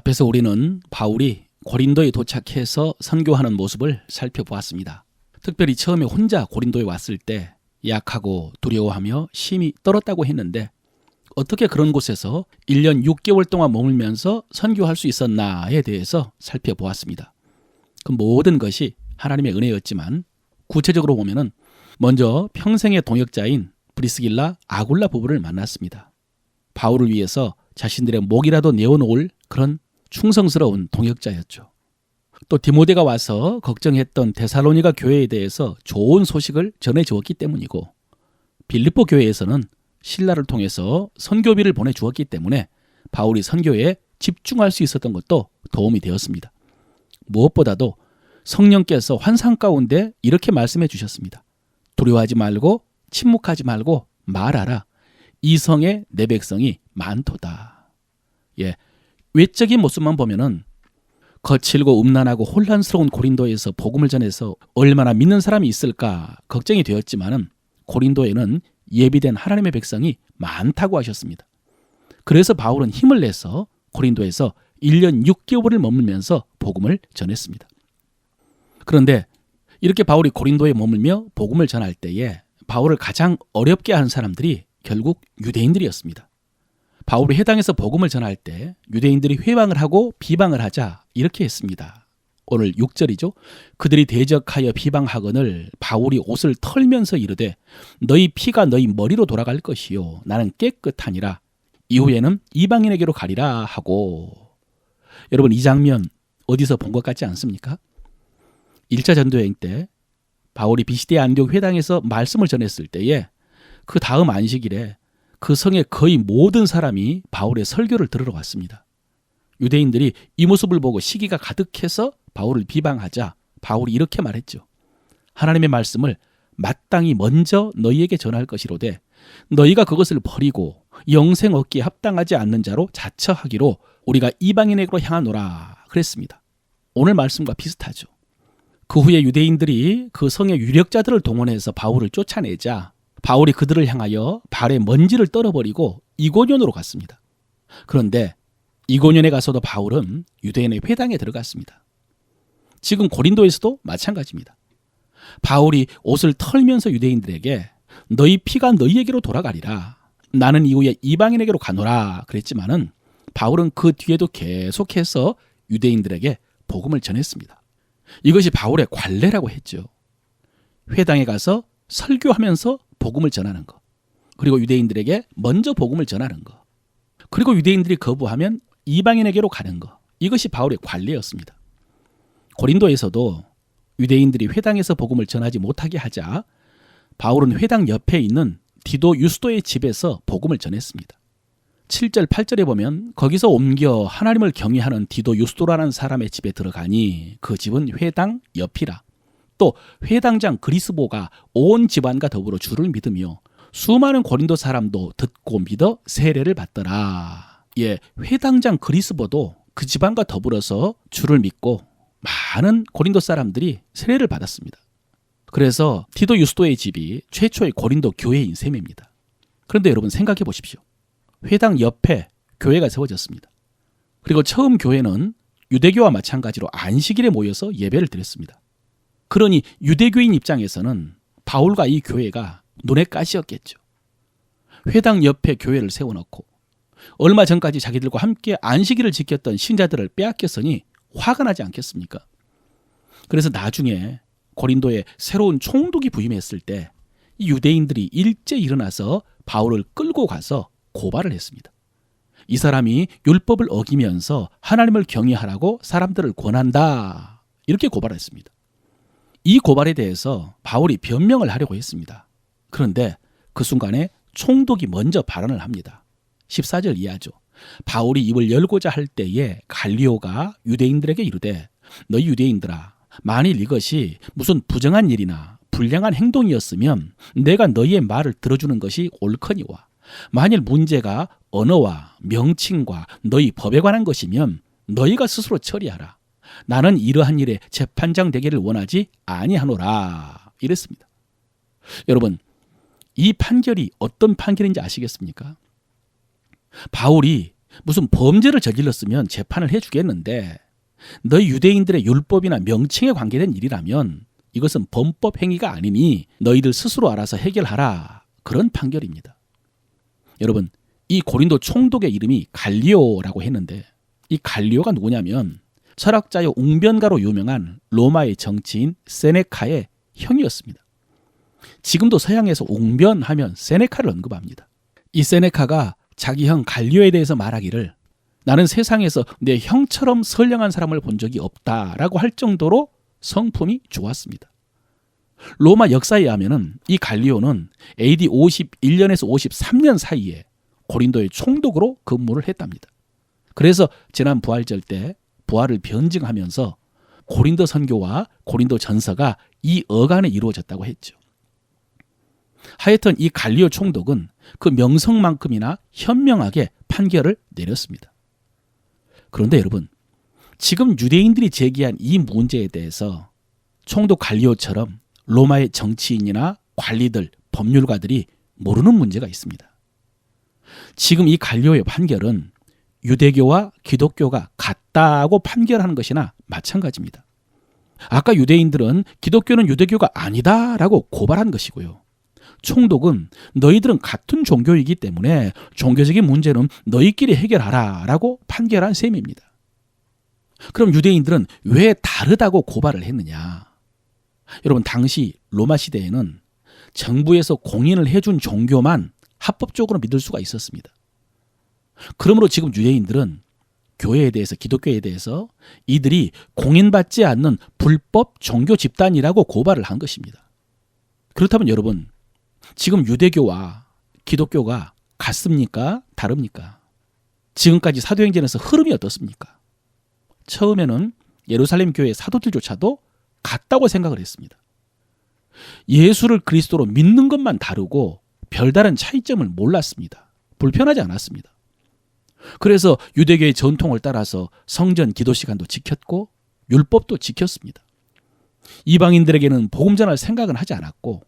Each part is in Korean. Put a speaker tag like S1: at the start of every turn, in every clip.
S1: 앞에서 우리는 바울이 고린도에 도착해서 선교하는 모습을 살펴보았습니다. 특별히 처음에 혼자 고린도에 왔을 때 약하고 두려워하며 심히 떨었다고 했는데 어떻게 그런 곳에서 1년 6개월 동안 머물면서 선교할 수 있었나에 대해서 살펴보았습니다. 그 모든 것이 하나님의 은혜였지만 구체적으로 보면은 먼저 평생의 동역자인 브리스길라 아굴라 부부를 만났습니다. 바울을 위해서 자신들의 목이라도 내어놓을 그런 충성스러운 동역자였죠. 또 디모데가 와서 걱정했던 데살로니가 교회에 대해서 좋은 소식을 전해주었기 때문이고 빌립보 교회에서는 신라를 통해서 선교비를 보내주었기 때문에 바울이 선교에 집중할 수 있었던 것도 도움이 되었습니다. 무엇보다도 성령께서 환상 가운데 이렇게 말씀해 주셨습니다. 두려워하지 말고 침묵하지 말고 말하라. 이 성에 내 백성이 많도다. 외적인 모습만 보면은 거칠고 음란하고 혼란스러운 고린도에서 복음을 전해서 얼마나 믿는 사람이 있을까 걱정이 되었지만은 고린도에는 예비된 하나님의 백성이 많다고 하셨습니다. 그래서 바울은 힘을 내서 고린도에서 1년 6개월을 머물면서 복음을 전했습니다. 그런데 이렇게 바울이 고린도에 머물며 복음을 전할 때에 바울을 가장 어렵게 한 사람들이 결국 유대인들이었습니다. 바울이 회당에서 복음을 전할 때 유대인들이 회방을 하고 비방을 하자 이렇게 했습니다. 오늘 6절이죠. 그들이 대적하여 비방하거늘 바울이 옷을 털면서 이르되 너희 피가 너희 머리로 돌아갈 것이요 나는 깨끗하니라. 이후에는 이방인에게로 가리라 하고. 여러분 이 장면 어디서 본 것 같지 않습니까? 1차 전도여행 때 바울이 비시대 안디옥 회당에서 말씀을 전했을 때에 그 다음 안식일에 그 성의 거의 모든 사람이 바울의 설교를 들으러 왔습니다. 유대인들이 이 모습을 보고 시기가 가득해서 바울을 비방하자 바울이 이렇게 말했죠. 하나님의 말씀을 마땅히 먼저 너희에게 전할 것이로되 너희가 그것을 버리고 영생 얻기에 합당하지 않는 자로 자처하기로 우리가 이방인에게로 향하노라 그랬습니다. 오늘 말씀과 비슷하죠. 그 후에 유대인들이 그 성의 유력자들을 동원해서 바울을 쫓아내자 바울이 그들을 향하여 발에 먼지를 떨어버리고 이고뇽으로 갔습니다. 그런데 이고뇽에 가서도 바울은 유대인의 회당에 들어갔습니다. 지금 고린도에서도 마찬가지입니다. 바울이 옷을 털면서 유대인들에게 너희 피가 너희에게로 돌아가리라. 나는 이후에 이방인에게로 가노라 그랬지만은 바울은 그 뒤에도 계속해서 유대인들에게 복음을 전했습니다. 이것이 바울의 관례라고 했죠. 회당에 가서 설교하면서 복음을 전하는 것. 그리고 유대인들에게 먼저 복음을 전하는 것. 그리고 유대인들이 거부하면 이방인에게로 가는 것. 이것이 바울의 관례였습니다. 고린도에서도 유대인들이 회당에서 복음을 전하지 못하게 하자 바울은 회당 옆에 있는 디도 유스도의 집에서 복음을 전했습니다. 7절 8절에 보면 거기서 옮겨 하나님을 경외하는 디도 유스도라는 사람의 집에 들어가니 그 집은 회당 옆이라. 또 회당장 그리스보가 온 집안과 더불어 주를 믿으며 수많은 고린도 사람도 듣고 믿어 세례를 받더라. 회당장 그리스보도 그 집안과 더불어서 주를 믿고 많은 고린도 사람들이 세례를 받았습니다. 그래서 디도 유스도의 집이 최초의 고린도 교회인 셈입니다. 그런데 여러분 생각해 보십시오. 회당 옆에 교회가 세워졌습니다. 그리고 처음 교회는 유대교와 마찬가지로 안식일에 모여서 예배를 드렸습니다. 그러니 유대교인 입장에서는 바울과 이 교회가 눈에 가시였겠죠. 회당 옆에 교회를 세워놓고 얼마 전까지 자기들과 함께 안식일을 지켰던 신자들을 빼앗겼으니 화가 나지 않겠습니까? 그래서 나중에 고린도에 새로운 총독이 부임했을 때 이 유대인들이 일제 일어나서 바울을 끌고 가서 고발을 했습니다. 이 사람이 율법을 어기면서 하나님을 경외하라고 사람들을 권한다. 이렇게 고발했습니다. 이 고발에 대해서 바울이 변명을 하려고 했습니다. 그런데 그 순간에 총독이 먼저 발언을 합니다. 14절 이하죠. 바울이 입을 열고자 할 때에 갈리오가 유대인들에게 이르되 너희 유대인들아 만일 이것이 무슨 부정한 일이나 불량한 행동이었으면 내가 너희의 말을 들어주는 것이 옳거니와 만일 문제가 언어와 명칭과 너희 법에 관한 것이면 너희가 스스로 처리하라. 나는 이러한 일에 재판장 되기를 원하지 아니하노라. 이랬습니다. 여러분, 이 판결이 어떤 판결인지 아시겠습니까? 바울이 무슨 범죄를 저질렀으면 재판을 해주겠는데 너희 유대인들의 율법이나 명칭에 관계된 일이라면 이것은 범법 행위가 아니니 너희들 스스로 알아서 해결하라. 그런 판결입니다. 여러분, 이 고린도 총독의 이름이 갈리오라고 했는데 이 갈리오가 누구냐면 철학자요 웅변가로 유명한 로마의 정치인 세네카의 형이었습니다. 지금도 서양에서 웅변하면 세네카를 언급합니다. 이 세네카가 자기 형 갈리오에 대해서 말하기를 나는 세상에서 내 형처럼 선량한 사람을 본 적이 없다라고 할 정도로 성품이 좋았습니다. 로마 역사에 하면은 이 갈리오는 AD 51년에서 53년 사이에 고린도의 총독으로 근무를 했답니다. 그래서 지난 부활절 때 부활을 변증하면서 고린도 선교와 고린도 전서가 이 어간에 이루어졌다고 했죠. 하여튼 이 갈리오 총독은 그 명성만큼이나 현명하게 판결을 내렸습니다. 그런데 여러분, 지금 유대인들이 제기한 이 문제에 대해서 총독 갈리오처럼 로마의 정치인이나 관리들, 법률가들이 모르는 문제가 있습니다. 지금 이 갈리오의 판결은 유대교와 기독교가 같다고 판결하는 것이나 마찬가지입니다. 아까 유대인들은 기독교는 유대교가 아니다라고 고발한 것이고요. 총독은 너희들은 같은 종교이기 때문에 종교적인 문제는 너희끼리 해결하라라고 판결한 셈입니다. 그럼 유대인들은 왜 다르다고 고발을 했느냐? 여러분, 당시 로마 시대에는 정부에서 공인을 해준 종교만 합법적으로 믿을 수가 있었습니다. 그러므로 지금 유대인들은 교회에 대해서, 기독교에 대해서 이들이 공인받지 않는 불법 종교 집단이라고 고발을 한 것입니다. 그렇다면 여러분, 지금 유대교와 기독교가 같습니까? 다릅니까? 지금까지 사도행전에서 흐름이 어떻습니까? 처음에는 예루살렘 교회 사도들조차도 같다고 생각을 했습니다. 예수를 그리스도로 믿는 것만 다르고 별다른 차이점을 몰랐습니다. 불편하지 않았습니다. 그래서 유대교의 전통을 따라서 성전 기도 시간도 지켰고 율법도 지켰습니다. 이방인들에게는 복음 전할 생각은 하지 않았고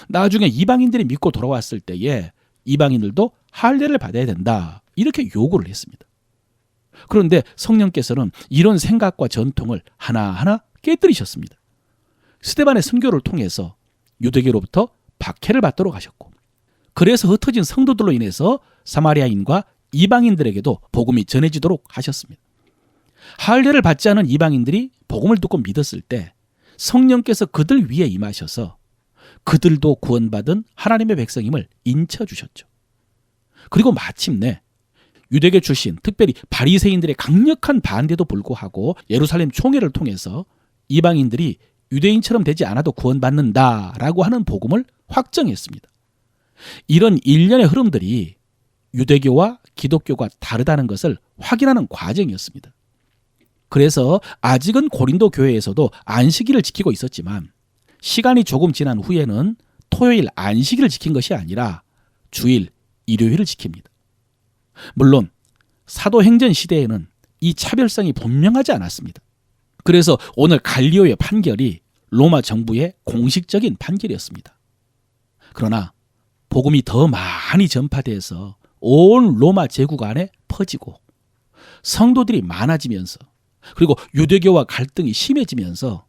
S1: 나중에 이방인들이 믿고 돌아왔을 때에 이방인들도 할례를 받아야 된다, 이렇게 요구를 했습니다. 그런데 성령께서는 이런 생각과 전통을 하나하나 깨뜨리셨습니다. 스데반의 선교를 통해서 유대교로부터 박해를 받도록 하셨고, 그래서 흩어진 성도들로 인해서 사마리아인과 이방인들에게도 복음이 전해지도록 하셨습니다. 할례를 받지 않은 이방인들이 복음을 듣고 믿었을 때 성령께서 그들 위에 임하셔서 그들도 구원받은 하나님의 백성임을 인쳐주셨죠. 그리고 마침내 유대교 출신, 특별히 바리새인들의 강력한 반대도 불구하고 예루살렘 총회를 통해서 이방인들이 유대인처럼 되지 않아도 구원받는다라고 하는 복음을 확정했습니다. 이런 일련의 흐름들이 유대교와 기독교가 다르다는 것을 확인하는 과정이었습니다. 그래서 아직은 고린도 교회에서도 안식일을 지키고 있었지만 시간이 조금 지난 후에는 토요일 안식일을 지킨 것이 아니라 주일, 일요일을 지킵니다. 물론 사도행전 시대에는 이 차별성이 분명하지 않았습니다. 그래서 오늘 갈리오의 판결이 로마 정부의 공식적인 판결이었습니다. 그러나 복음이 더 많이 전파돼서 온 로마 제국 안에 퍼지고 성도들이 많아지면서, 그리고 유대교와 갈등이 심해지면서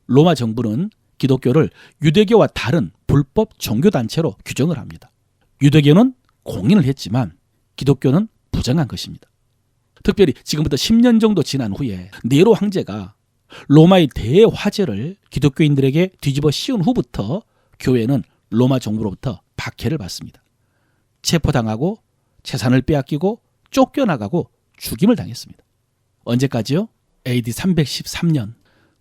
S1: 로마 정부는 기독교를 유대교와 다른 불법 종교단체로 규정을 합니다. 유대교는 공인을 했지만 기독교는 부정한 것입니다. 특별히 지금부터 10년 정도 지난 후에 네로 황제가 로마의 대화재를 기독교인들에게 뒤집어 씌운 후부터 교회는 로마 정부로부터 박해를 받습니다. 체포당하고 재산을 빼앗기고 쫓겨나가고 죽임을 당했습니다. 언제까지요? AD 313년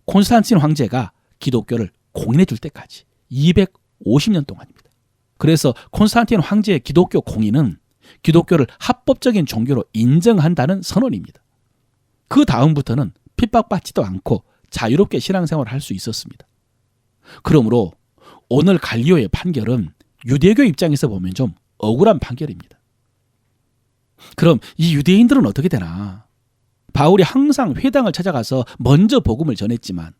S1: 콘스탄틴 황제가 기독교를 공인해 줄 때까지 250년 동안입니다. 그래서 콘스탄틴 황제의 기독교 공인은 기독교를 합법적인 종교로 인정한다는 선언입니다. 그 다음부터는 핍박받지도 않고 자유롭게 신앙생활을 할 수 있었습니다. 그러므로 오늘 갈리오의 판결은 유대교 입장에서 보면 좀 억울한 판결입니다. 그럼 이 유대인들은 어떻게 되나? 바울이 항상 회당을 찾아가서 먼저 복음을 전했지만,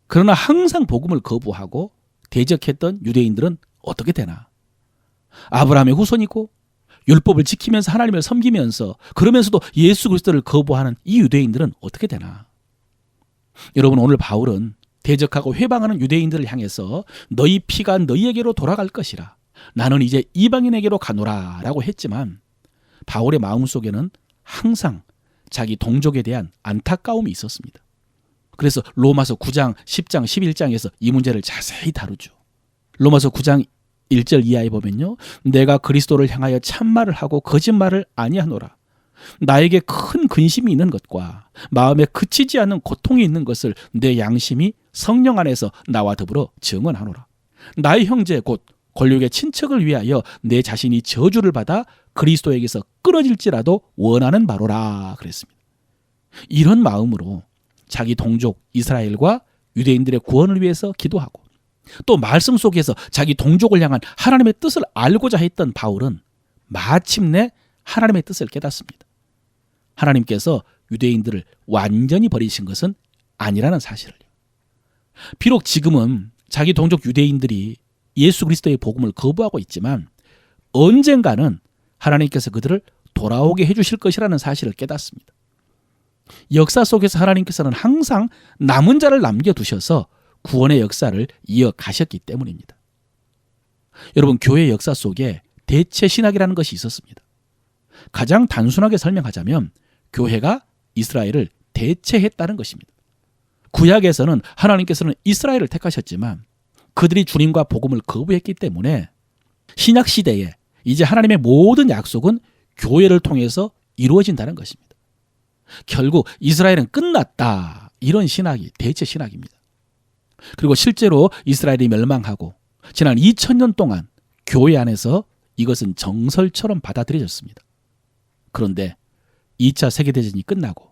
S1: 그러나 항상 복음을 거부하고 대적했던 유대인들은 어떻게 되나? 아브라함의 후손이고 율법을 지키면서 하나님을 섬기면서 그러면서도 예수 그리스도를 거부하는 이 유대인들은 어떻게 되나? 여러분, 오늘 바울은 대적하고 회방하는 유대인들을 향해서 너희 피가 너희에게로 돌아갈 것이라. 나는 이제 이방인에게로 가노라 라고 했지만 바울의 마음속에는 항상 자기 동족에 대한 안타까움이 있었습니다. 그래서 로마서 9장, 10장, 11장에서 이 문제를 자세히 다루죠. 로마서 9장 1절 이하에 보면요. 내가 그리스도를 향하여 참말을 하고 거짓말을 아니하노라. 나에게 큰 근심이 있는 것과 마음에 그치지 않는 고통이 있는 것을 내 양심이 성령 안에서 나와 더불어 증언하노라. 나의 형제 곧 권력의 친척을 위하여 내 자신이 저주를 받아 그리스도에게서 끊어질지라도 원하는 바로라 그랬습니다. 이런 마음으로 자기 동족 이스라엘과 유대인들의 구원을 위해서 기도하고 또 말씀 속에서 자기 동족을 향한 하나님의 뜻을 알고자 했던 바울은 마침내 하나님의 뜻을 깨닫습니다. 하나님께서 유대인들을 완전히 버리신 것은 아니라는 사실을요. 비록 지금은 자기 동족 유대인들이 예수 그리스도의 복음을 거부하고 있지만 언젠가는 하나님께서 그들을 돌아오게 해주실 것이라는 사실을 깨닫습니다. 역사 속에서 하나님께서는 항상 남은 자를 남겨두셔서 구원의 역사를 이어가셨기 때문입니다. 여러분, 교회 역사 속에 대체 신학이라는 것이 있었습니다. 가장 단순하게 설명하자면 교회가 이스라엘을 대체했다는 것입니다. 구약에서는 하나님께서는 이스라엘을 택하셨지만 그들이 주님과 복음을 거부했기 때문에 신약 시대에 이제 하나님의 모든 약속은 교회를 통해서 이루어진다는 것입니다. 결국 이스라엘은 끝났다. 이런 신학이 대체 신학입니다. 그리고 실제로 이스라엘이 멸망하고 지난 2000년 동안 교회 안에서 이것은 정설처럼 받아들여졌습니다. 그런데 2차 세계대전이 끝나고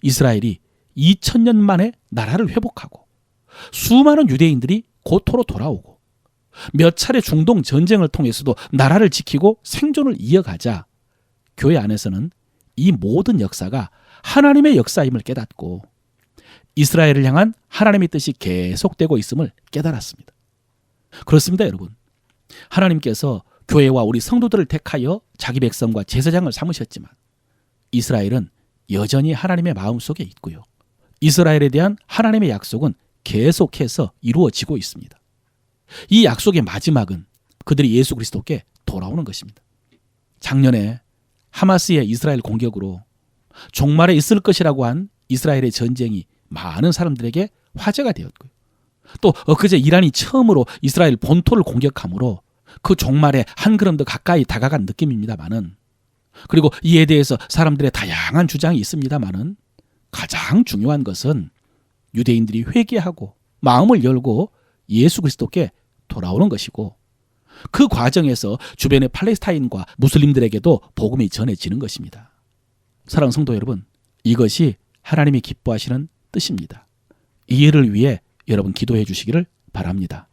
S1: 이스라엘이 2000년 만에 나라를 회복하고 수많은 유대인들이 고토로 돌아오고 몇 차례 중동 전쟁을 통해서도 나라를 지키고 생존을 이어가자 교회 안에서는 이 모든 역사가 하나님의 역사임을 깨닫고 이스라엘을 향한 하나님의 뜻이 계속되고 있음을 깨달았습니다. 그렇습니다, 여러분. 하나님께서 교회와 우리 성도들을 택하여 자기 백성과 제사장을 삼으셨지만 이스라엘은 여전히 하나님의 마음속에 있고요. 이스라엘에 대한 하나님의 약속은 계속해서 이루어지고 있습니다. 이 약속의 마지막은 그들이 예수 그리스도께 돌아오는 것입니다. 작년에 하마스의 이스라엘 공격으로 종말에 있을 것이라고 한 이스라엘의 전쟁이 많은 사람들에게 화제가 되었고요. 또 엊그제 이란이 처음으로 이스라엘 본토를 공격함으로 그 종말에 한 걸음 더 가까이 다가간 느낌입니다만은, 그리고 이에 대해서 사람들의 다양한 주장이 있습니다만은 가장 중요한 것은 유대인들이 회개하고 마음을 열고 예수 그리스도께 돌아오는 것이고 그 과정에서 주변의 팔레스타인과 무슬림들에게도 복음이 전해지는 것입니다. 사랑하는 성도 여러분, 이것이 하나님이 기뻐하시는 뜻입니다. 이 일을 위해 여러분 기도해 주시기를 바랍니다.